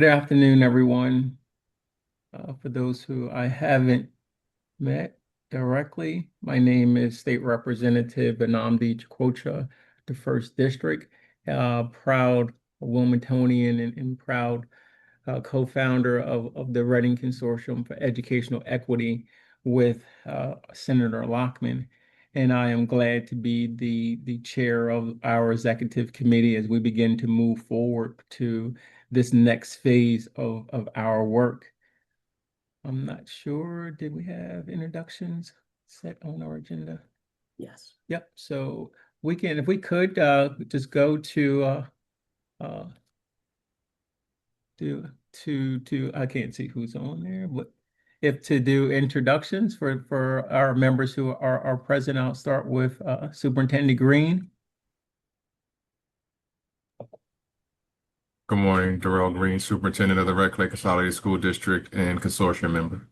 Good afternoon, everyone. For those who I haven't met directly, my name is State Representative Anamdi Chikwocha, the First District, proud Wilmingtonian and proud co-founder of the Reading Consortium for Educational Equity with Senator Lockman. And I am glad to be the chair of our executive committee as we begin to move forward to this next phase of our work. I'm not sure, did we have introductions set on our agenda? Yes. Yep, so we can, if we could, just go uh, I can't see who's on there, but if to do introductions for our members who are present, I'll start with Superintendent Green. Good morning, Darrell Green, Superintendent of the Red Clay Consolidated School District and Consortium member.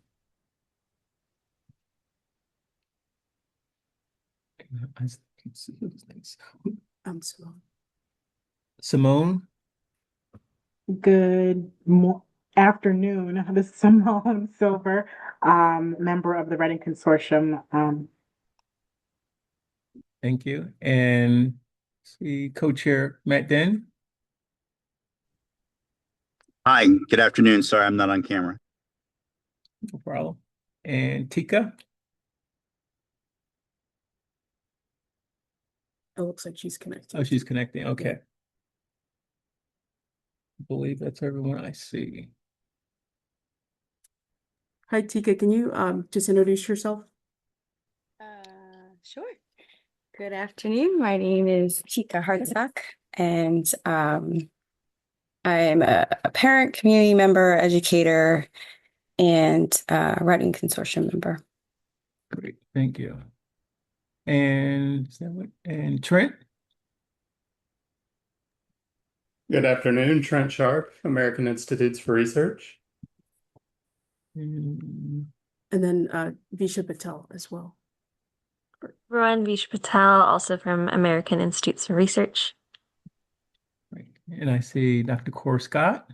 I can see whose names. Simone. Simone. Good afternoon. This is Simone Silver, member of the Reading Consortium. Thank you. And see co-chair Matt Den. Hi, good afternoon. Sorry, I'm not on camera. No problem. And Tika. It looks like she's connected. Oh, she's connecting. Okay. I believe that's everyone I see. Hi, Tika. Can you just introduce yourself? Sure. Good afternoon. My name is Tika Hartsock, and I'm a parent, community member, educator, and Writing Consortium member. Great, thank you. And Trent. Good afternoon, Trent Sharp, American Institutes for Research. Mm, And then Visha Patel as well. Everyone, Visha Patel, also from American Institutes for Research. right. And I see Dr. Core Scott.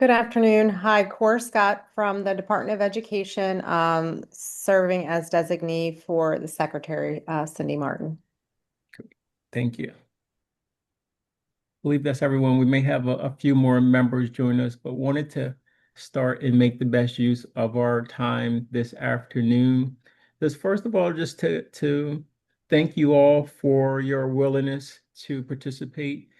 Good afternoon. Hi, Cor Scott from the Department of Education, serving as designee for the Secretary, Cindy Martin. Thank you. I believe that's everyone. We may have a few more members join us, but wanted to start and make the best use of our time this afternoon. Just first of all, just to thank you all for your willingness to participate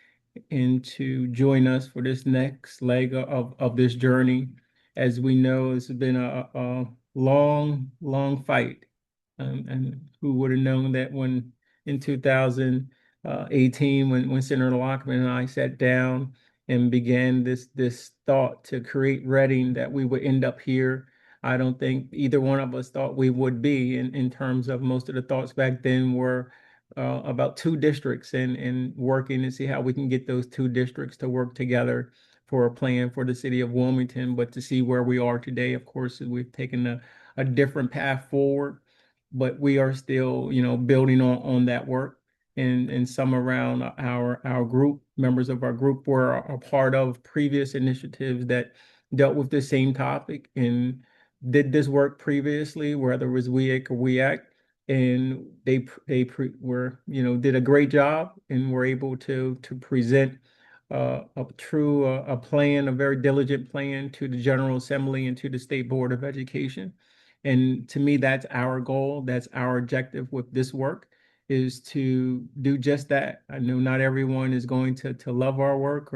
and to join us for this next leg of this journey. As we know, it's been a long fight. And who would have known that when in 2018, when Senator Lockman and I sat down and began this thought to create Reading, that we would end up here. I don't think either one of us thought we would be in terms of most of the thoughts back then were about two districts and working to see how we can get those two districts to work together for a plan for the city of Wilmington. But to see where we are today, of course, we've taken a different path forward, but we are still, building on that work. And some around our group, members of our group were a part of previous initiatives that dealt with the same topic and did this work previously, whether it was WEAC or WEAC, and were did a great job and were able to present a plan, a very diligent plan to the General Assembly and to the State Board of Education. And to me, that's our goal. That's our objective with this work, is to do just that. I know not everyone is going to love our work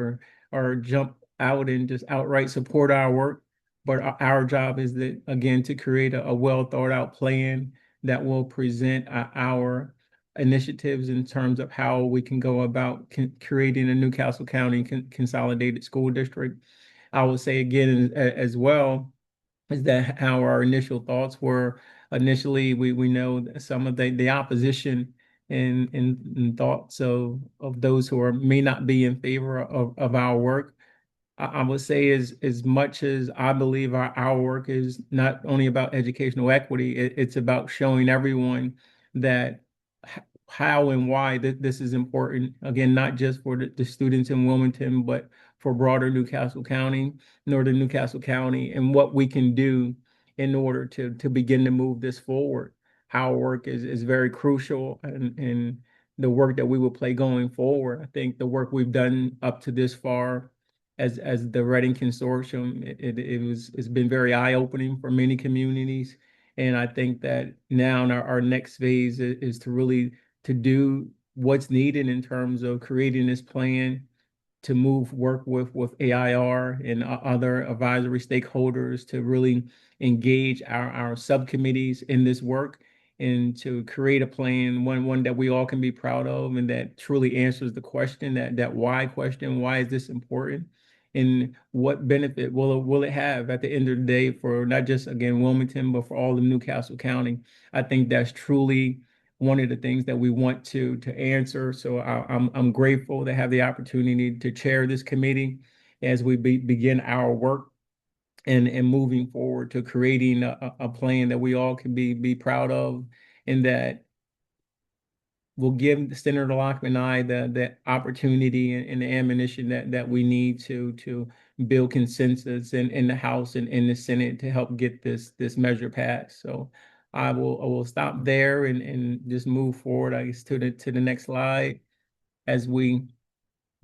or jump out and just outright support our work, but our job is that, again, to create a well thought out plan that will present our initiatives in terms of how we can go about creating a New Castle County consolidated school district. I would say again as well is that how our initial thoughts were. Initially, we know that some of the opposition and thoughts of those who may not be in favor of our work. I would say as much as I believe our work is not only about educational equity, it's about showing everyone that how and why this is important. Again, not just for the students in Wilmington, but for broader Newcastle County, Northern Newcastle County, and what we can do in order to begin to move this forward. Our work is very crucial, and the work that we will play going forward. I think the work we've done up to this far as the Reading Consortium, it's been very eye-opening for many communities. And I think that now in our next phase is to really to do what's needed in terms of creating this plan to work with AIR and other advisory stakeholders to really engage our subcommittees in this work and to create a plan, one that we all can be proud of and that truly answers the question, that why question, why is this important? And what benefit will it have at the end of the day for not just again Wilmington, but for all of Newcastle County? I think that's truly one of the things that we want to answer. So I'm grateful to have the opportunity to chair this committee as we begin our work and moving forward to creating a plan that we all can be proud of, and that will give Senator Lockman and I the opportunity and the ammunition that we need to build consensus in the House and in the Senate to help get this measure passed. So I will stop there and just move forward, I guess, to the next slide as we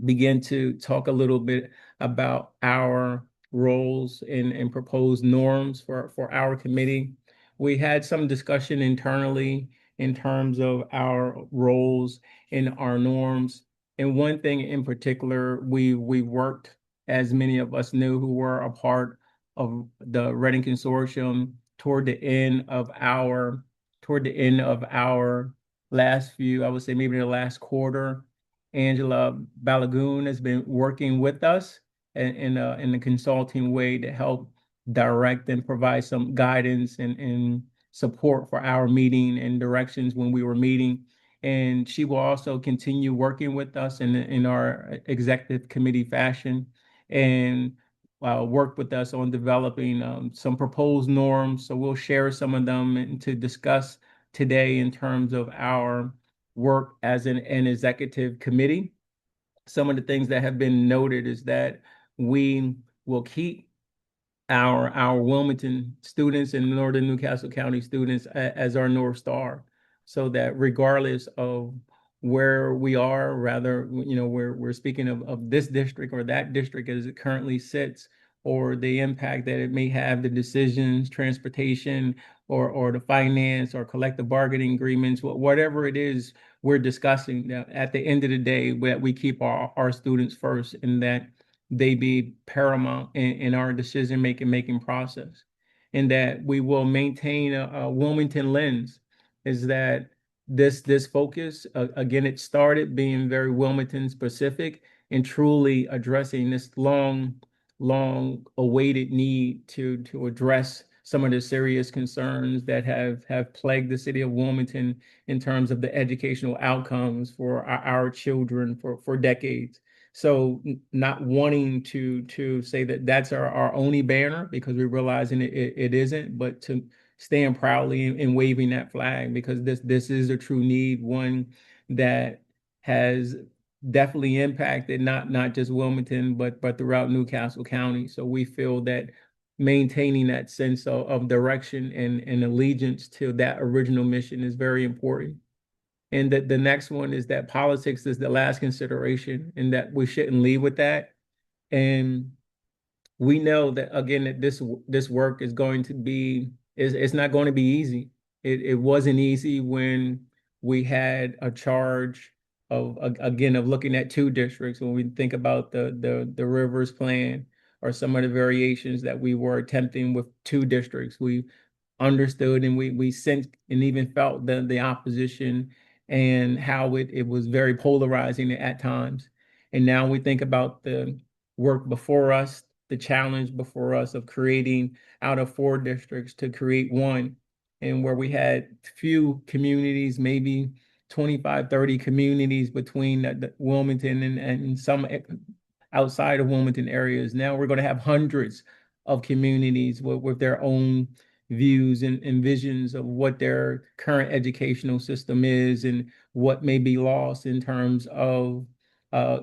begin to talk a little bit about our roles and proposed norms for our committee. We had some discussion internally in terms of our roles and our norms. And one thing in particular, we worked, as many of us knew who were a part of the Reading Consortium, toward the end of our last few, I would say maybe the last quarter. Angela Balagoon has been working with us in a consulting way to help direct and provide some guidance and support for our meeting and directions when we were meeting. And she will also continue working with us in our executive committee fashion and work with us on developing some proposed norms. So we'll share some of them and to discuss today in terms of our work as an executive committee. Some of the things that have been noted is that we will keep our Wilmington students and Northern Newcastle County students as our North Star, so that regardless of where we are, rather, we're speaking of this district or that district as it currently sits, or the impact that it may have, the decisions, transportation, or the finance or collective bargaining agreements, whatever it is we're discussing, at the end of the day, that we keep our students first and that they be paramount in our decision making process, and that we will maintain a Wilmington lens. Is that this focus again? It started being very Wilmington specific and truly addressing this long awaited need to address some of the serious concerns that have plagued the city of Wilmington in terms of the educational outcomes for our children for decades. So not wanting to say that that's our only banner, because we realizing it isn't, but to stand proudly and waving that flag, because this is a true need, one that has definitely impacted not just Wilmington, but throughout Newcastle County. So we feel that maintaining that sense of direction and allegiance to that original mission is very important. And that the next one is that politics is the last consideration, and that we shouldn't lead with that. And we know that again that this work is going to be it's not going to be easy. It wasn't easy when we had a charge of again of looking at two districts. When we think about the Rivers plan or some of the variations that we were attempting with two districts, we understood and we sensed and even felt the opposition and how it was very polarizing at times. And now we think about the work before us, the challenge before us of creating out of four districts to create one, and where we had few communities, maybe 25, 30 communities between the Wilmington and some outside of Wilmington areas. Now we're going to have hundreds of communities with their own views and visions of what their current educational system is and what may be lost in terms of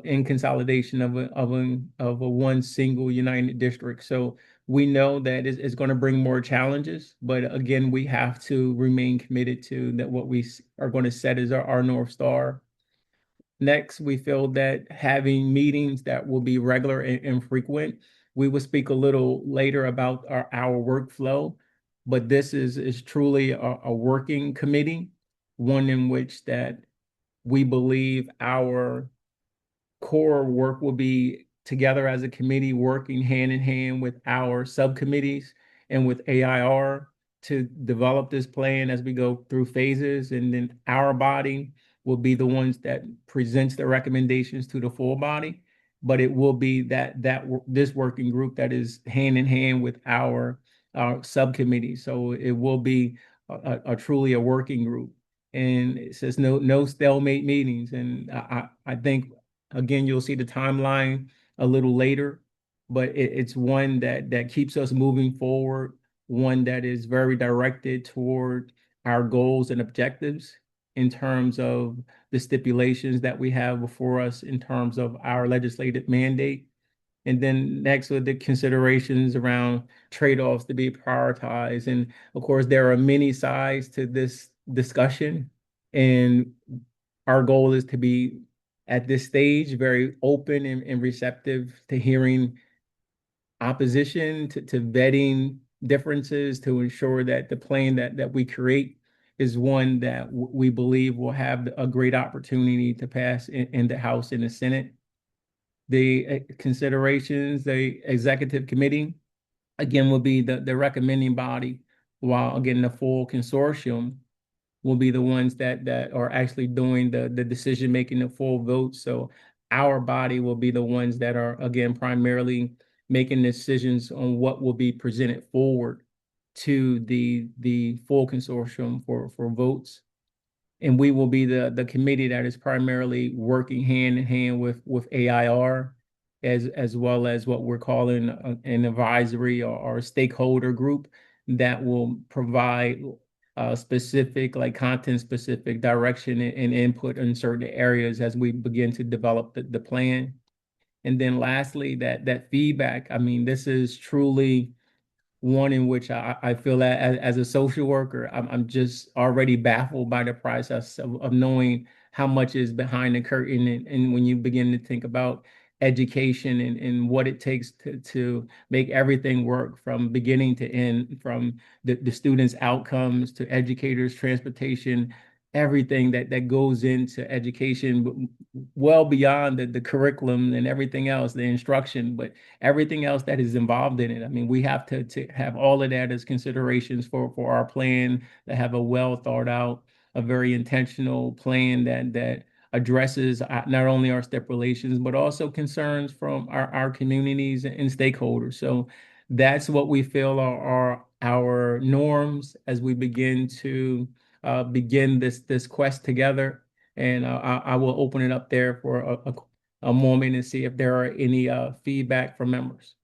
in consolidation of a one single united district. So we know that it's going to bring more challenges, but again, we have to remain committed to that what we are going to set as our North Star. Next, we feel that having meetings that will be regular and frequent. We will speak a little later about our workflow, but this is truly a working committee, one in which that we believe our core work will be together as a committee, working hand in hand with our subcommittees and with AIR to develop this plan as we go through phases. And then our body will be the ones that presents the recommendations to the full body. But it will be this working group that is hand in hand with our subcommittee. So it will be a truly a working group. And it says no stalemate meetings. And I think again, you'll see the timeline a little later, but it's one that keeps us moving forward, one that is very directed toward our goals and objectives in terms of the stipulations that we have before us in terms of our legislative mandate. And then next with the considerations around trade-offs to be prioritized. And of course, there are many sides to this discussion. And our goal is to be at this stage very open and receptive to hearing opposition, to vetting differences, to ensure that the plan that we create is one that we believe will have a great opportunity to pass in the House and the Senate. The considerations, the executive committee, again, will be the recommending body, while again, the full consortium will be the ones that are actually doing the decision making, the full vote. So our body will be the ones that are again primarily making decisions on what will be presented forward to the full consortium for votes. And we will be the committee that is primarily working hand in hand with AIR as well as what we're calling an advisory or stakeholder group that will provide specific, like content specific direction and input in certain areas as we begin to develop the plan. And then lastly, that feedback. I mean, this is truly one in which I feel that as a social worker, I'm just already baffled by the process of knowing how much is behind the curtain. And when you begin to think about education and what it takes to make everything work from beginning to end, from the students' outcomes to educators, transportation, everything that goes into education, well beyond the curriculum and everything else, the instruction, but everything else that is involved in it. I mean, we have to have all of that as considerations for our plan, to have a well thought out, a very intentional plan that addresses not only our stipulations, but also concerns from our communities and stakeholders. So that's what we feel are our norms as we begin to begin this quest together. And I will open it up there for a moment and see if there are any feedback from members.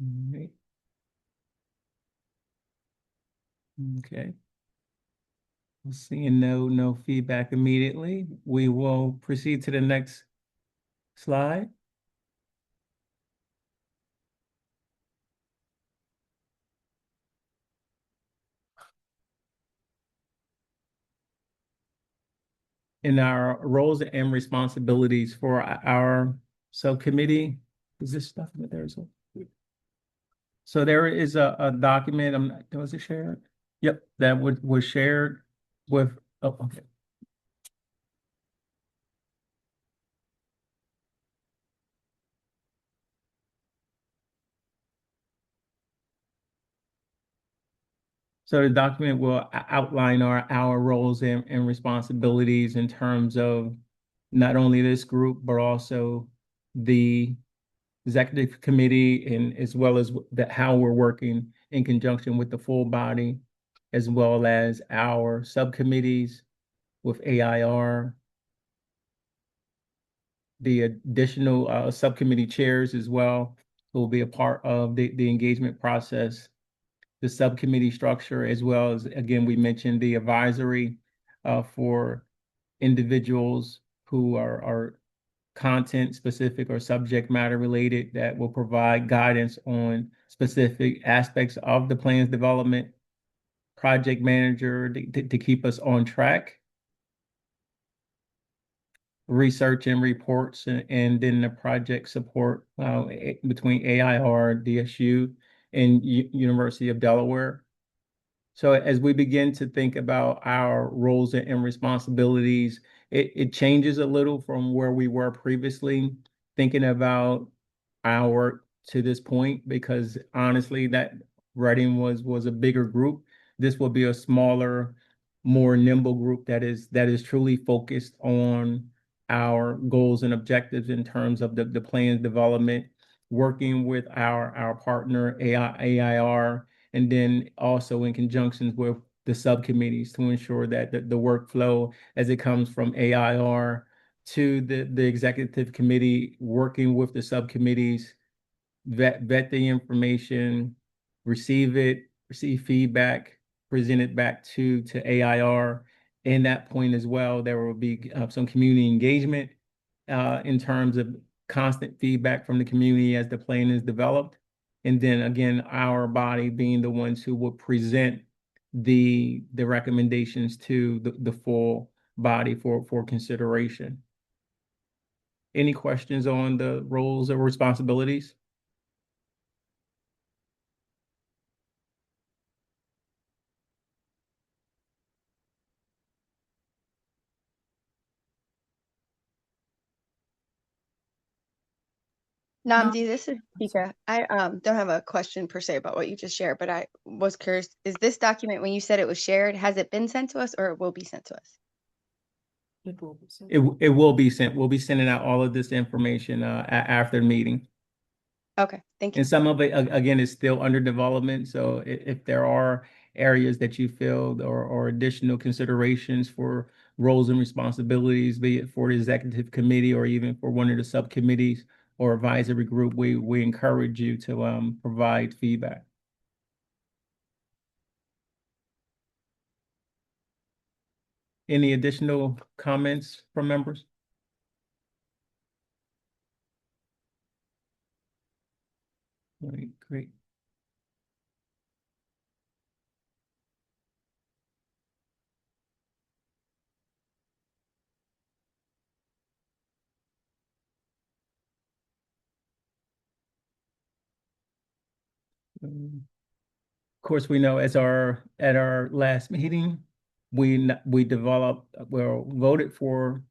All right. Okay. Seeing no feedback immediately, we will proceed to the next slide. In our roles and responsibilities for our subcommittee, is this document there as well? So there is a document, was it shared? Yep, that was shared with, oh, okay. So the document will outline our roles and responsibilities in terms of not only this group, but also the executive committee and as well as how we're working in conjunction with the full body, as well as our subcommittees with AIR, the additional subcommittee chairs as well, who will be a part of the engagement process, the subcommittee structure, as well as, again, we mentioned the advisory for individuals who are content specific or subject matter related that will provide guidance on specific aspects of the plan's development, project manager to keep us on track, research and reports, and then the project support between AIR, DSU, and University of Delaware. So as we begin to think about our roles and responsibilities, it changes a little from where we were previously, thinking about our work to this point, because honestly, that writing was a bigger group. This will be a smaller, more nimble group that is truly focused on our goals and objectives in terms of the plan's development, working with our partner AIR, and then also in conjunction with the subcommittees to ensure that the workflow as it comes from AIR to the executive committee, working with the subcommittees, vet the information, receive feedback, present it back to AIR. In that point as well, there will be some community engagement in terms of constant feedback from the community as the plan is developed. And then again, our body being the ones who will present the recommendations to the full body for consideration. Any questions on the roles or responsibilities? Namdi, this is Tika. I don't have a question per se about what you just shared, but I was curious, is this document, when you said it was shared, has it been sent to us or it will be sent to us? It will be sent. It will be sent. We'll be sending out all of this information after the meeting. Okay, thank you. And some of it, again, is still under development. So if there are areas that you feel or additional considerations for roles and responsibilities, be it for the executive committee or even for one of the subcommittees or advisory group, we encourage you to provide feedback. Any additional comments from members? All right, great. Of course, we know at our last meeting, we developed, well, voted for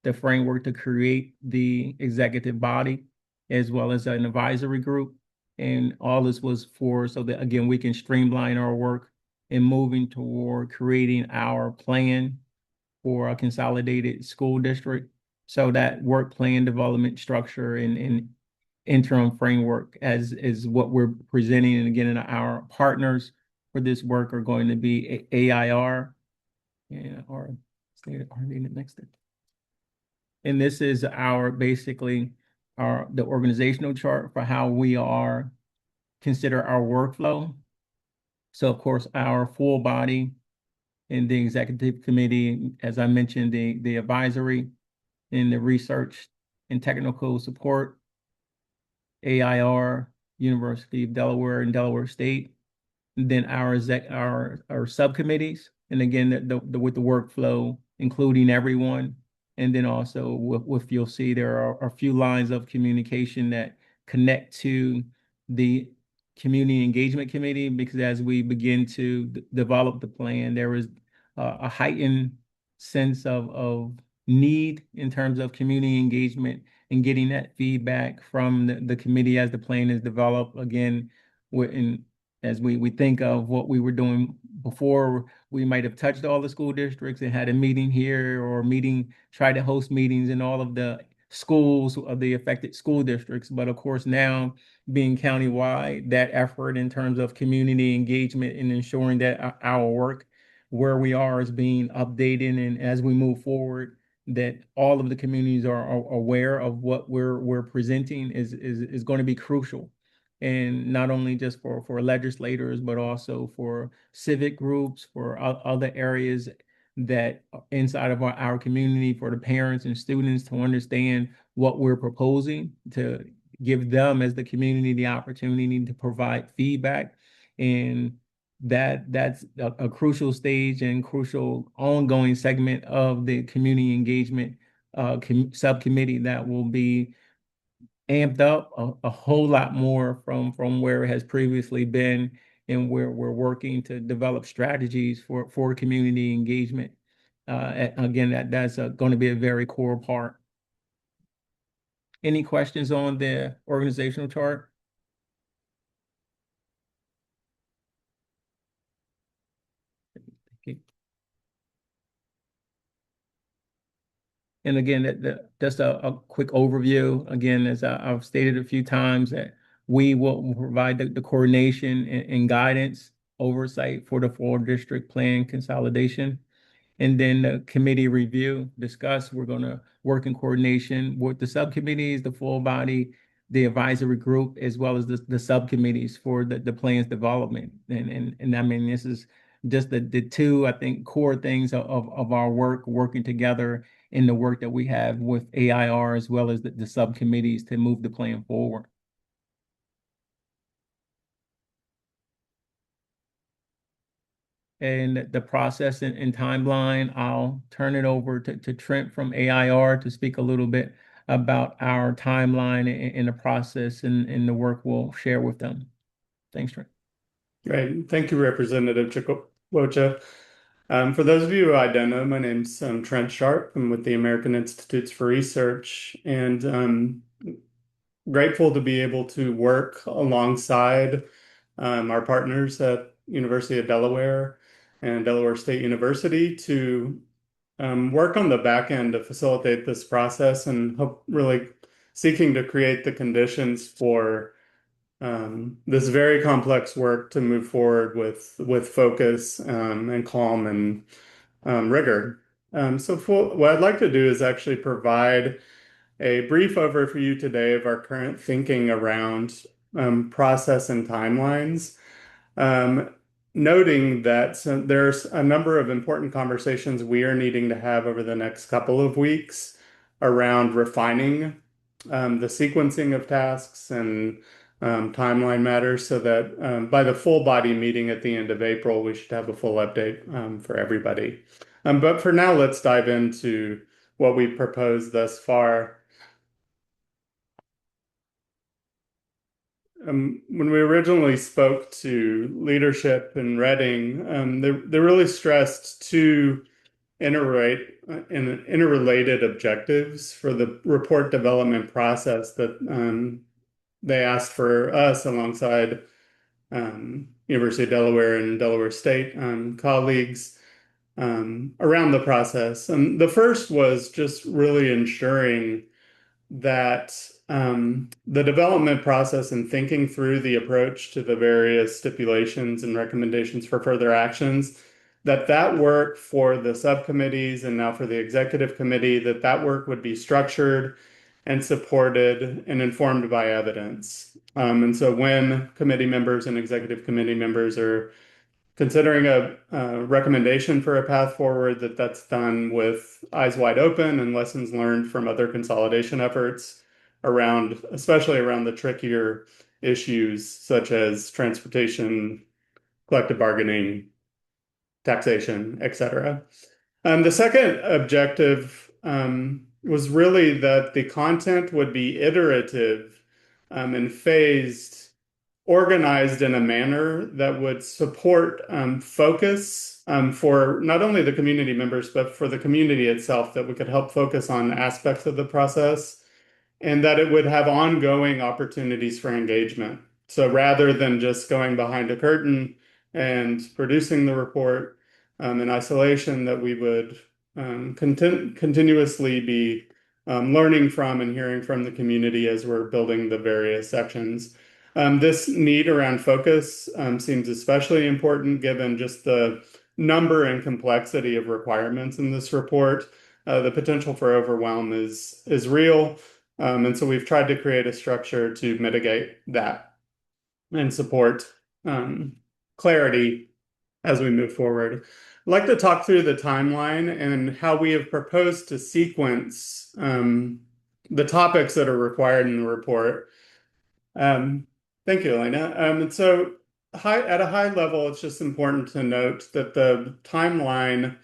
the framework to create the executive body as well as an advisory group. And all this was so that, again, we can streamline our work in moving toward creating our plan for a consolidated school district. So that work plan development structure and interim framework as is what we're presenting. And again, our partners for this work are going to be AIR and our state of next. And this is basically the organizational chart for how we consider our workflow. So of course, our full body in the executive committee, as I mentioned, the advisory and the research and technical support, AIR, University of Delaware and Delaware State, and then our subcommittees, and again with the workflow, including everyone. And then also with you'll see there are a few lines of communication that connect to the community engagement committee, because as we begin to develop the plan, there is a heightened sense of need in terms of community engagement and getting that feedback from the committee as the plan is developed. Again, as we think of what we were doing before, we might have touched all the school districts and had a meeting here or tried to host meetings in all of the schools of the affected school districts. But of course, now being countywide, that effort in terms of community engagement and ensuring that our work where we are is being updated. And as we move forward, that all of the communities are aware of what we're presenting is going to be crucial. And not only just for legislators, but also for civic groups, for other areas that inside of our community, for the parents and students to understand what we're proposing, to give them as the community the opportunity to provide feedback. And that's a crucial stage and crucial ongoing segment of the community engagement subcommittee that will be amped up a whole lot more from where it has previously been, and where we're working to develop strategies for community engagement. Again, that's going to be a very core part. Any questions on the organizational chart? And again, just a quick overview. Again, as I've stated a few times, that we will provide the coordination and guidance oversight for the full district plan consolidation. And then the committee review, discuss. We're going to work in coordination with the subcommittees, the full body, the advisory group, as well as the subcommittees for the plan's development. And I mean, this is just the two, I think, core things of our work, working together in the work that we have with AIR, as well as the subcommittees, to move the plan forward. And the process and timeline, I'll turn it over to Trent from AIR to speak a little bit about our timeline and the process and the work we'll share with them. Thanks, Trent. Great. Thank you, Representative Chikwocha. For those of you who I don't know, my name's Trent Sharp. I'm with the American Institutes for Research, and grateful to be able to work alongside our partners at University of Delaware and Delaware State University to work on the back end to facilitate this process, and hope really seeking to create the conditions for this very complex work to move forward with focus and calm and rigor. What I'd like to do is actually provide a brief overview today of our current thinking around process and timelines, noting that there's a number of important conversations we are needing to have over the next couple of weeks around refining the sequencing of tasks and timeline matters, so that by the full body meeting at the end of April, we should have a full update for everybody. But for now, let's dive into what we've proposed thus far. When we originally spoke to leadership in Reading, they really stressed two interrelated objectives for the report development process that they asked for us alongside University of Delaware and Delaware State colleagues around the process. And the first was just really ensuring that the development process and thinking through the approach to the various stipulations and recommendations for further actions, that work for the subcommittees and now for the executive committee, that work would be structured and supported and informed by evidence. And so when committee members and executive committee members are considering a recommendation for a path forward, that's done with eyes wide open and lessons learned from other consolidation efforts especially around the trickier issues such as transportation, collective bargaining, taxation, etc. The second objective was really that the content would be iterative and phased, organized in a manner that would support focus for not only the community members, but for the community itself, that we could help focus on aspects of the process, and that it would have ongoing opportunities for engagement. So rather than just going behind a curtain and producing the report in isolation, that we would continuously be learning from and hearing from the community as we're building the various sections. This need around focus seems especially important given just the number and complexity of requirements in this report. the potential for overwhelm is real. And so we've tried to create a structure to mitigate that and support clarity as we move forward. I'd like to talk through the timeline and how we have proposed to sequence the topics that are required in the report. Thank you, Elena. And so at a high level, it's just important to note that the timeline,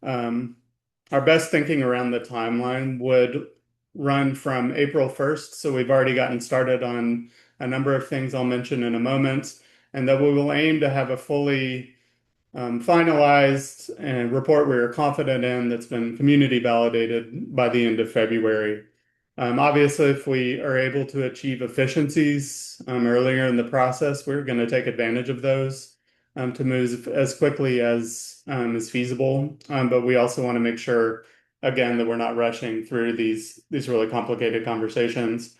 our best thinking around the timeline would run from April 1st. So we've already gotten started on a number of things I'll mention in a moment, and that we will aim to have a fully finalized and report we are confident in that's been community validated by the end of February. Obviously, if we are able to achieve efficiencies earlier in the process, we're going to take advantage of those to move as quickly as is feasible. But we also want to make sure, again, that we're not rushing through these really complicated conversations.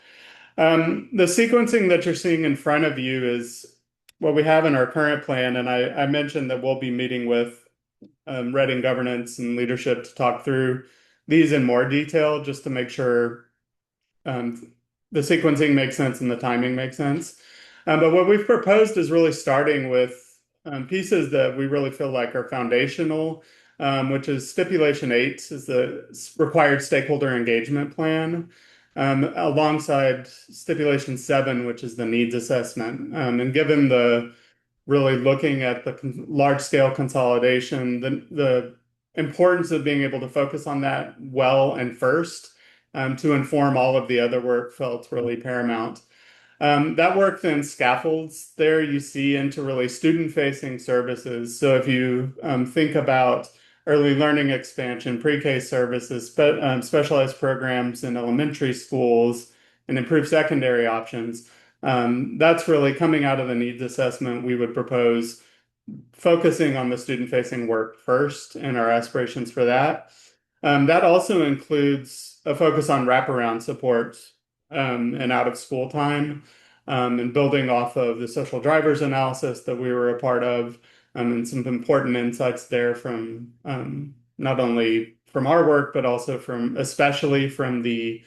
The sequencing that you're seeing in front of you is what we have in our current plan, and I mentioned that we'll be meeting with Reading governance and leadership to talk through these in more detail, just to make sure the sequencing makes sense and the timing makes sense. But what we've proposed is really starting with pieces that we really feel like are foundational, which is Stipulation 8 is the required stakeholder engagement plan, alongside Stipulation 7, which is the needs assessment. And given the really looking at the large-scale consolidation, the importance of being able to focus on that well and first to inform all of the other work felt really paramount. That work then scaffolds there you see into really student-facing services. So if you think about early learning expansion, pre-K services, specialized programs in elementary schools, and improved secondary options, that's really coming out of the needs assessment. We would propose focusing on the student-facing work first and our aspirations for that. That also includes a focus on wraparound support and out of school time, and building off of the social drivers analysis that we were a part of, and some important insights there from not only from our work, but also especially from the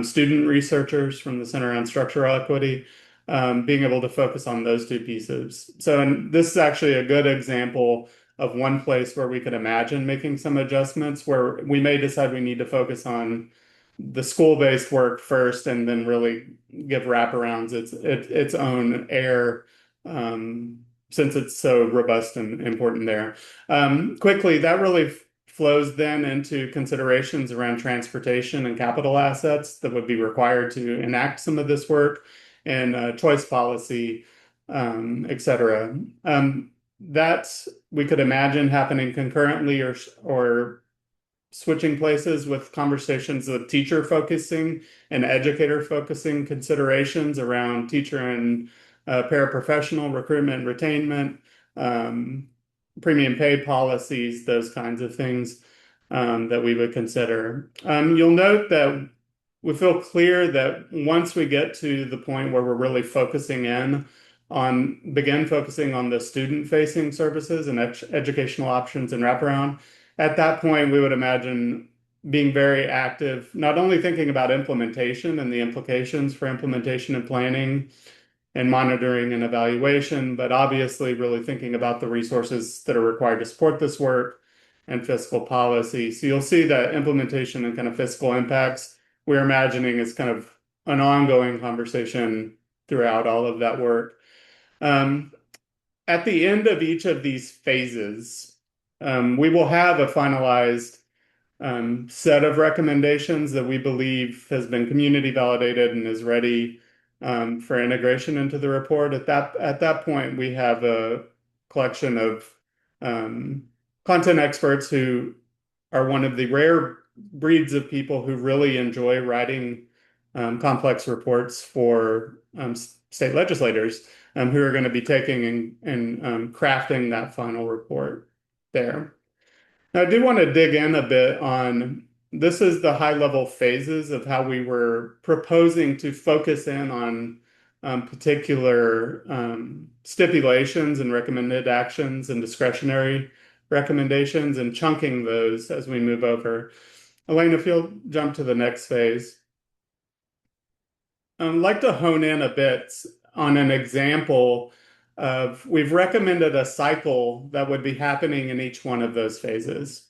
student researchers from the Center on Structural Equity, being able to focus on those two pieces. And this is actually a good example of one place where we could imagine making some adjustments, where we may decide we need to focus on the school-based work first and then really give wraparounds its own air, since it's so robust and important there. Quickly, that really flows then into considerations around transportation and capital assets that would be required to enact some of this work, and choice policy, et cetera. That we could imagine happening concurrently or switching places with conversations of teacher focusing and educator focusing considerations around teacher and paraprofessional recruitment, retainment, premium pay policies, those kinds of things that we would consider. You'll note that we feel clear that once we get to the point where we're really begin focusing on the student-facing services and educational options and wraparound, at that point, we would imagine being very active, not only thinking about implementation and the implications for implementation and planning and monitoring and evaluation, but obviously really thinking about the resources that are required to support this work and fiscal policy. So you'll see that implementation and kind of fiscal impacts we're imagining is kind of an ongoing conversation throughout all of that work. At the end of each of these phases, we will have a finalized set of recommendations that we believe has been community validated and is ready for integration into the report. At that point, we have a collection of content experts who are one of the rare breeds of people who really enjoy writing complex reports for state legislators, who are going to be taking and crafting that final report there. Now, I do want to dig in a bit on this is the high-level phases of how we were proposing to focus in on particular stipulations and recommended actions and discretionary recommendations and chunking those as we move over. Elaine, if you'll jump to the next phase. I'd like to hone in a bit on an example of we've recommended a cycle that would be happening in each one of those phases.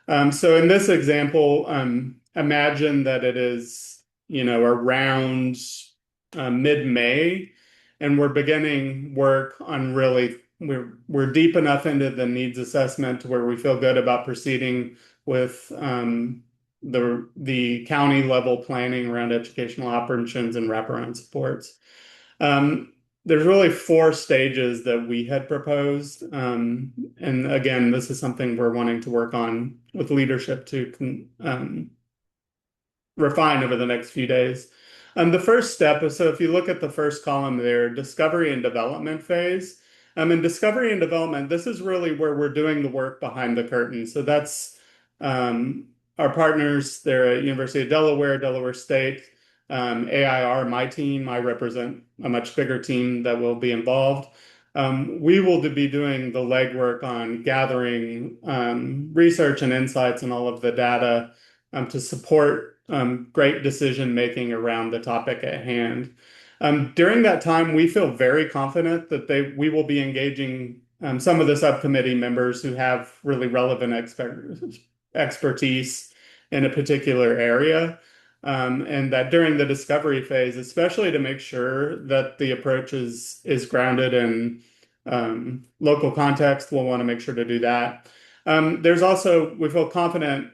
So in this example, imagine that it is, around mid-May, and we're beginning work on we're deep enough into the needs assessment where we feel good about proceeding with the county level planning around educational operations and wraparound supports. There's really 4 stages that we had proposed. And again, this is something we're wanting to work on with leadership to refine over the next few days. The first step is, so if you look at the first column there, discovery and development phase. In discovery and development, this is really where we're doing the work behind the curtain. So that's our partners. They're at University of Delaware, Delaware State, AIR, my team. I represent a much bigger team that will be involved. We will be doing the legwork on gathering research and insights and all of the data to support great decision making around the topic at hand. During that time, we feel very confident that we will be engaging some of the subcommittee members who have really relevant expertise in a particular area. And that during the discovery phase, especially to make sure that the approach is grounded in local context, we'll want to make sure to do that. There's also, we feel confident,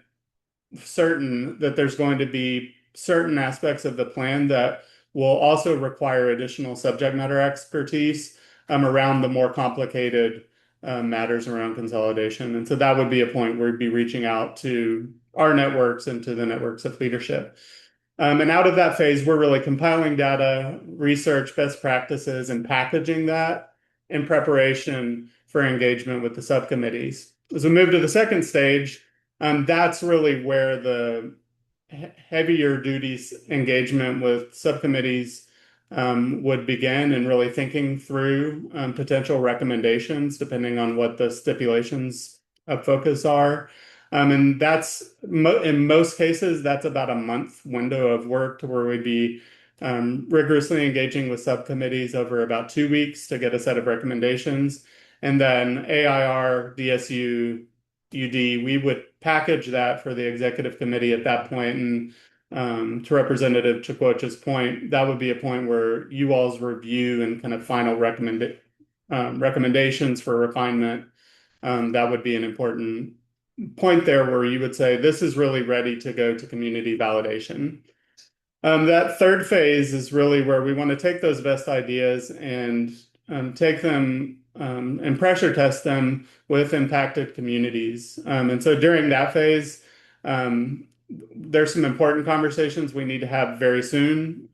certain that there's going to be certain aspects of the plan that will also require additional subject matter expertise around the more complicated matters around consolidation. And so that would be a point where we'd be reaching out to our networks and to the networks of leadership. And out of that phase, we're really compiling data, research, best practices, and packaging that in preparation for engagement with the subcommittees. As we move to the second stage, that's really where the heavier duties engagement with subcommittees would begin, and really thinking through potential recommendations depending on what the stipulations of focus are. And that's in most cases, that's about a month window of work to where we'd be rigorously engaging with subcommittees over about 2 weeks to get a set of recommendations. And then AIR, DSU, UD, we would package that for the executive committee at that point. And to Representative Chakwocha's point, that would be a point where you all's review and kind of final recommendations for refinement, that would be an important point there where you would say this is really ready to go to community validation. That third phase is really where we want to take those best ideas and take them and pressure test them with impacted communities. And so during that phase, there's some important conversations we need to have very soon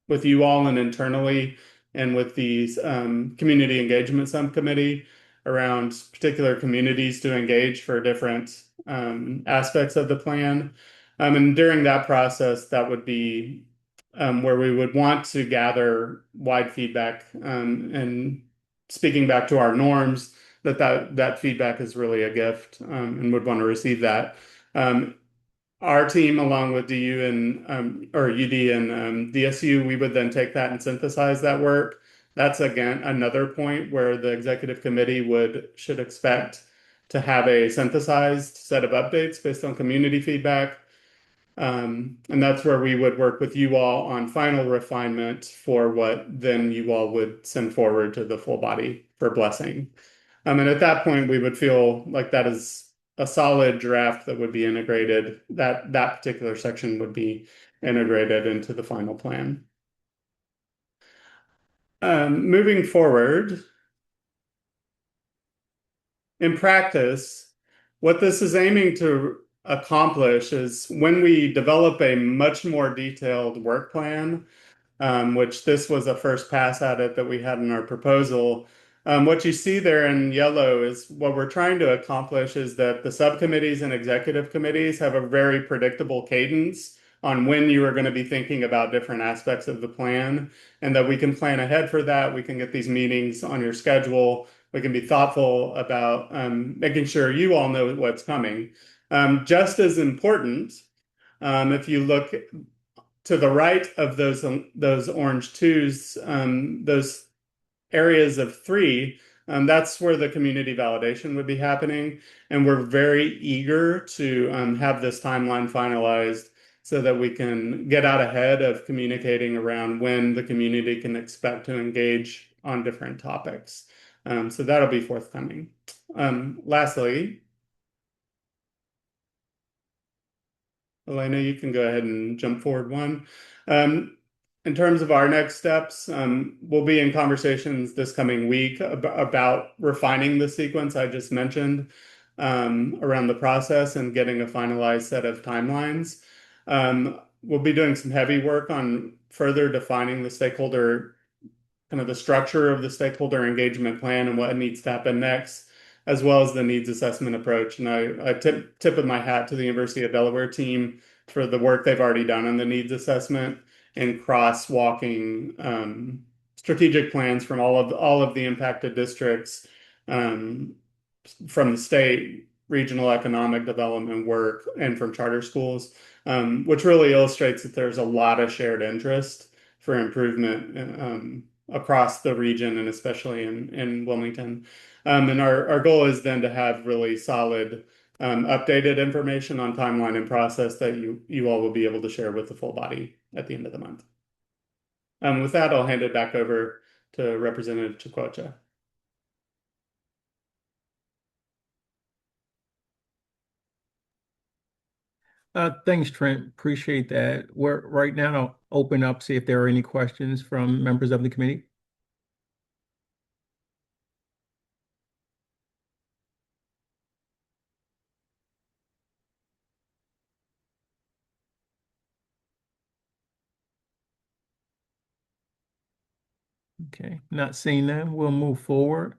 with you all and internally, and with these community engagement subcommittee around particular communities to engage for different aspects of the plan. And during that process, that would be where we would want to gather wide feedback, and speaking back to our norms, that feedback is really a gift, and would want to receive that. Our team, along with DU and or UD and DSU, we would then take that and synthesize that work. That's again another point where the executive committee should expect to have a synthesized set of updates based on community feedback. And that's where we would work with you all on final refinement for what then you all would send forward to the full body for blessing. And at that point, we would feel like that is a solid draft that would be integrated, that particular section would be integrated into the final plan. Moving forward, in practice, what this is aiming to accomplish is when we develop a much more detailed work plan, which this was a first pass at it that we had in our proposal. What you see there in yellow is what we're trying to accomplish is that the subcommittees and executive committees have a very predictable cadence on when you are going to be thinking about different aspects of the plan, and that we can plan ahead for that. We can get these meetings on your schedule. We can be thoughtful about making sure you all know what's coming. Just as important, if you look to the right of those orange twos, those areas of three, that's where the community validation would be happening. And we're very eager to have this timeline finalized so that we can get out ahead of communicating around when the community can expect to engage on different topics. So that'll be forthcoming. Lastly, Elena, you can go ahead and jump forward one. In terms of our next steps, we'll be in conversations this coming week about refining the sequence I just mentioned around the process and getting a finalized set of timelines. We'll be doing some heavy work on further defining the stakeholder, kind of the structure of the stakeholder engagement plan and what needs to happen next, as well as the needs assessment approach. And I tip of my hat to the University of Delaware team for the work they've already done on the needs assessment and crosswalking strategic plans from all of the impacted districts, from the state, regional economic development work, and from charter schools, which really illustrates that there's a lot of shared interest for improvement across the region and especially in Wilmington. And our goal is then to have really solid updated information on timeline and process that you all will be able to share with the full body at the end of the month. With that, I'll hand it back over to Representative Chicocha. Thanks, Trent. Appreciate that. We're right now, I'll open up, see if there are any questions from members of the committee. Okay, not seeing them, we'll move forward.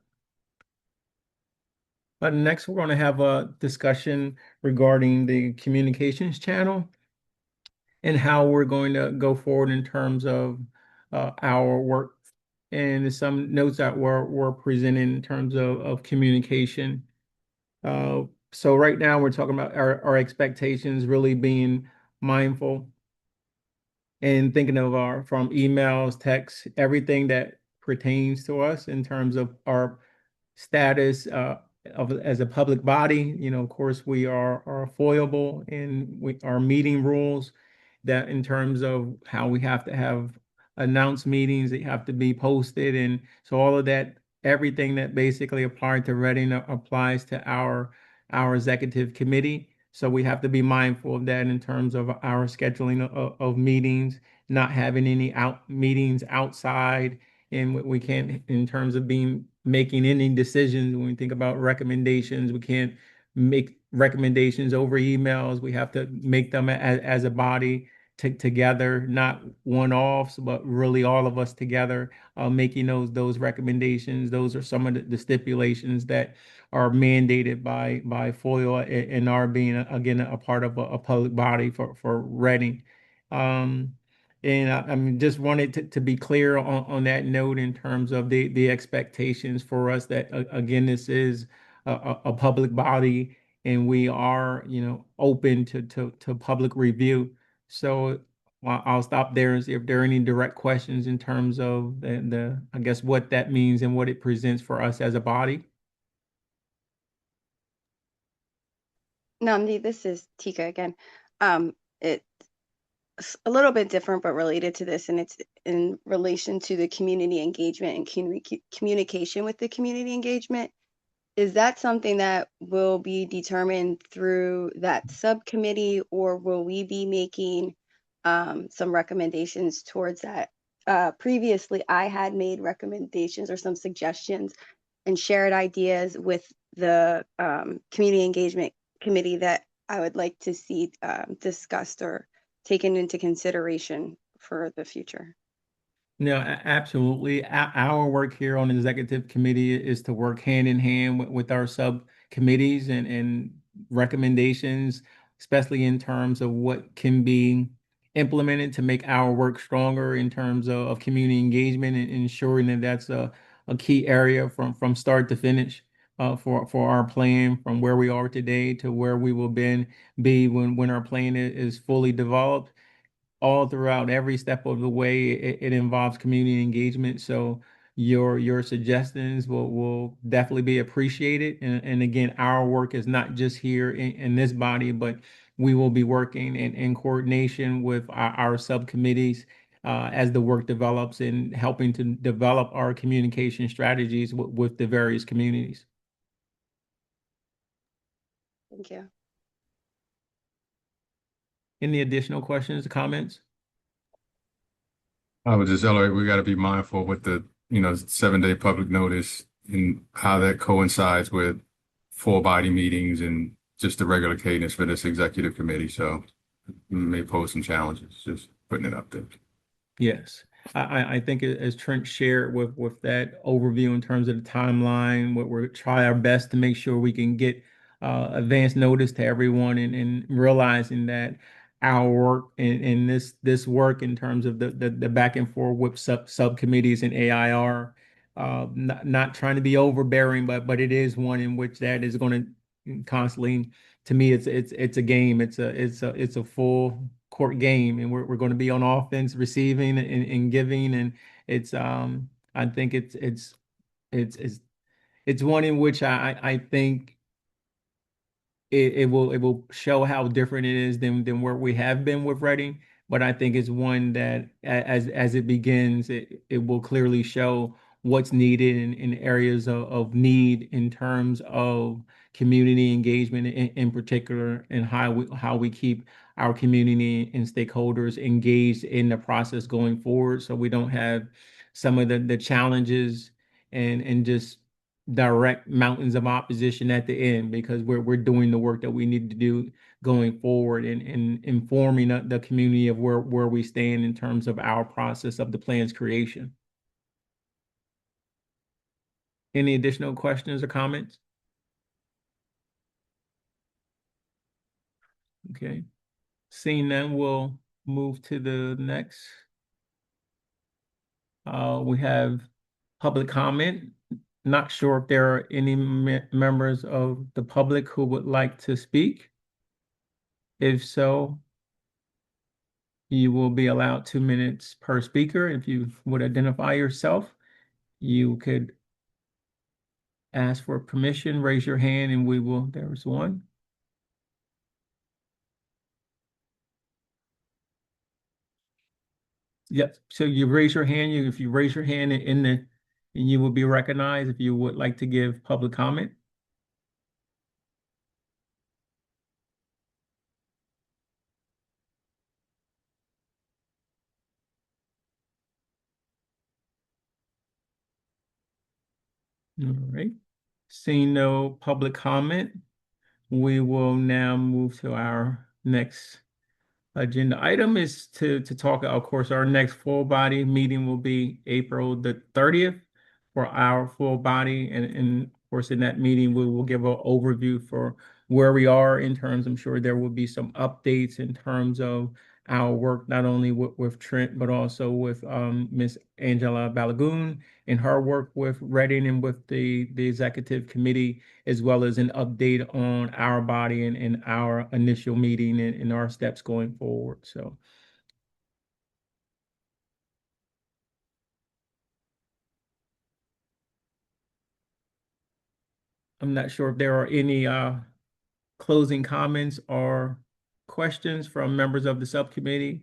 Next, we're going to have a discussion regarding the communications channel and how we're going to go forward in terms of our work. And some notes that we're presenting in terms of communication. So right now we're talking about our expectations, really being mindful and thinking of from emails, texts, everything that pertains to us in terms of our status as a public body. Of course, we are foilable in our meeting rules that in terms of how we have to have announced meetings, they have to be posted. And so all of that, everything that basically applied to Reading applies to our executive committee. So we have to be mindful of that in terms of our scheduling of meetings, not having any meetings outside. And we can't, in terms of making any decisions, when we think about recommendations, we can't make recommendations over emails. We have to make them as a body together, not one-offs, but really all of us together, making those recommendations. Those are some of the stipulations that are mandated by FOIL and are being, again, a part of a public body for Reading. And I mean, just wanted to be clear on that note in terms of the expectations for us that, again, this is a public body and we are, open to public review. So I'll stop there and see if there are any direct questions in terms of I guess, what that means and what it presents for us as a body. Namdi, this is Tika again. It's a little bit different, but related to this, and it's in relation to the community engagement and communication with the community engagement. Is that something that will be determined through that subcommittee, or will we be making some recommendations towards that? Previously, I had made recommendations or some suggestions and shared ideas with the community engagement committee that I would like to see discussed or taken into consideration for the future. No, absolutely. Our work here on the executive committee is to work hand in hand with our subcommittees and recommendations, especially in terms of what can be implemented to make our work stronger in terms of community engagement and ensuring that that's a key area from start to finish. for our plan from where we are today to where we will be when our plan is fully developed. All throughout every step of the way, it involves community engagement. So your suggestions will definitely be appreciated. And again, our work is not just here in this body, but we will be working in coordination with our subcommittees as the work develops and helping to develop our communication strategies with the various communities. Thank you. Any additional questions or comments? I would just tell her we got to be mindful with the, 7-day public notice and how that coincides with full body meetings and just the regular cadence for this executive committee. So it may pose some challenges, just putting it up there. Yes, I think as Trent shared with that overview in terms of the timeline, we're try our best to make sure we can get advance notice to everyone and realizing that our work in this work in terms of the back and forth with subcommittees and AIR, not trying to be overbearing, but it is one in which that is going to constantly, to me, it's a game. It's a full court game, and we're going to be on offense, receiving and giving, and it's I think it's it's one in which I think it will show how different it is than where we have been with Reading. But I think it's one that as it begins, it will clearly show what's needed in areas of need in terms of community engagement in particular, and how we keep our community and stakeholders engaged in the process going forward, so we don't have some of the challenges and just direct mountains of opposition at the end, because we're doing the work that we need to do going forward and informing the community of where we stand in terms of our process of the plan's creation. Any additional questions or comments? Okay. Seeing none, we'll move to the next. We have public comment. Not sure if there are any members of the public who would like to speak. If so, you will be allowed 2 minutes per speaker. If you would identify yourself, you could ask for permission, raise your hand, and there's one. Yep, so you raise your hand, if you raise your hand and you will be recognized if you would like to give public comment. All right. Seeing no public comment, we will now move to our next agenda item is to talk. Of course, our next full body meeting will be April the 30th for our full body. And of course, in that meeting, we will give an overview for where we are in terms. I'm sure there will be some updates in terms of our work, not only with Trent, but also with Miss Angela Balagoon and her work with Reading and with the executive committee, as well as an update on our body and our initial meeting and our steps going forward. So I'm not sure if there are any closing comments or questions from members of the subcommittee.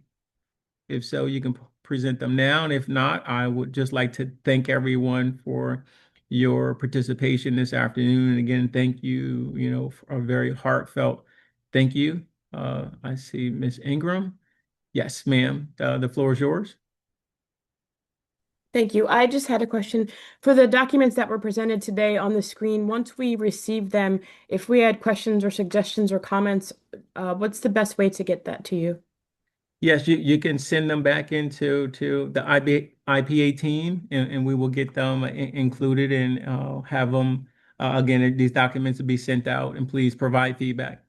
If so, you can present them now. And if not, I would just like to thank everyone for your participation this afternoon. And again, thank you, for a very heartfelt thank you. I see Miss Ingram. Yes, ma'am. The floor is yours. Thank you. I just had a question for the documents that were presented today on the screen. Once we receive them, if we had questions or suggestions or comments, what's the best way to get that to you? Yes, you can send them back into the IPA team, and we will get them included and have them again. These documents will be sent out, and please provide feedback.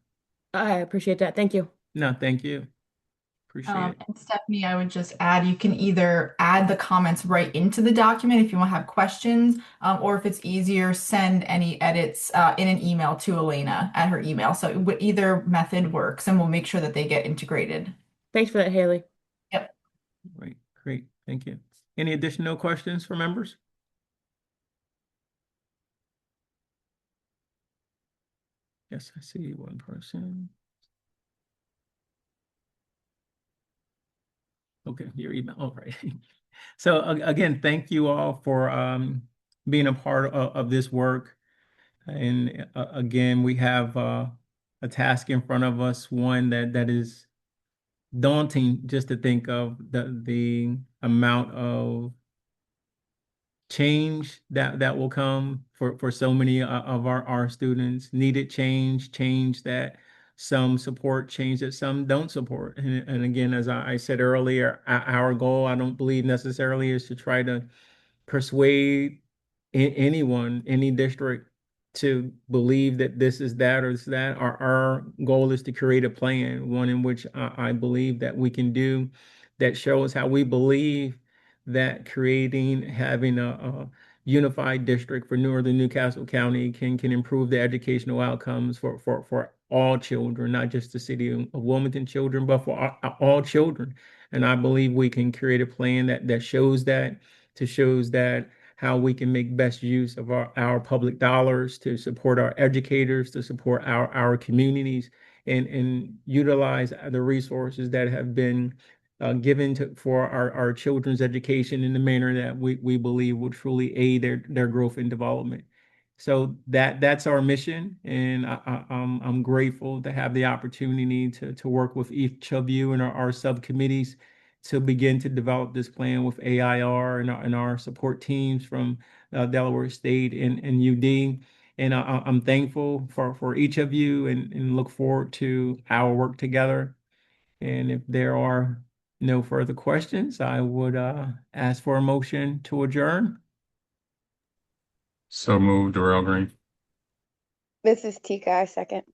I appreciate that. Thank you. No, thank you. Appreciate it. And Stephanie, I would just add, you can either add the comments right into the document if you want to have questions, or if it's easier, send any edits in an email to Elena at her email. So either method works, and we'll make sure that they get integrated. Thanks for that, Haley. Yep. Right, great, thank you. Any additional questions for members? Yes, I see one person. Okay, your email, all right. So again, thank you all for being a part of this work. And again, we have a task in front of us, one that is daunting just to think of the amount of change that will come for so many of our students. Needed change that some support, change that some don't support. And again, as I said earlier, our goal, I don't believe necessarily is to try to persuade anyone, any district to believe that this is that or this is that. Our goal is to create a plan, one in which I believe that we can do, that shows how we believe that having a unified district for Northern Newcastle County can improve the educational outcomes for all children, not just the city of Wilmington children, but for all children. And I believe we can create a plan that shows that how we can make best use of our public dollars to support our educators, to support our communities, and utilize the resources that have been given for our children's education in the manner that we believe will truly aid their growth and development. So that's our mission, and I'm grateful to have the opportunity to work with each of you and our subcommittees to begin to develop this plan with AIR and our support teams from Delaware State and UD. And I'm thankful for each of you and look forward to our work together. And if there are no further questions, I would ask for a motion to adjourn. So moved, Darrell Green. This is Tika, I second.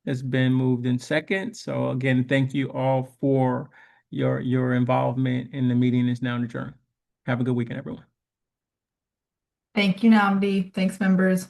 It's been moved in second. So again, thank you all for your involvement, and the meeting is now adjourned. Have a good weekend, everyone. Thank you, Namdi. Thanks, members.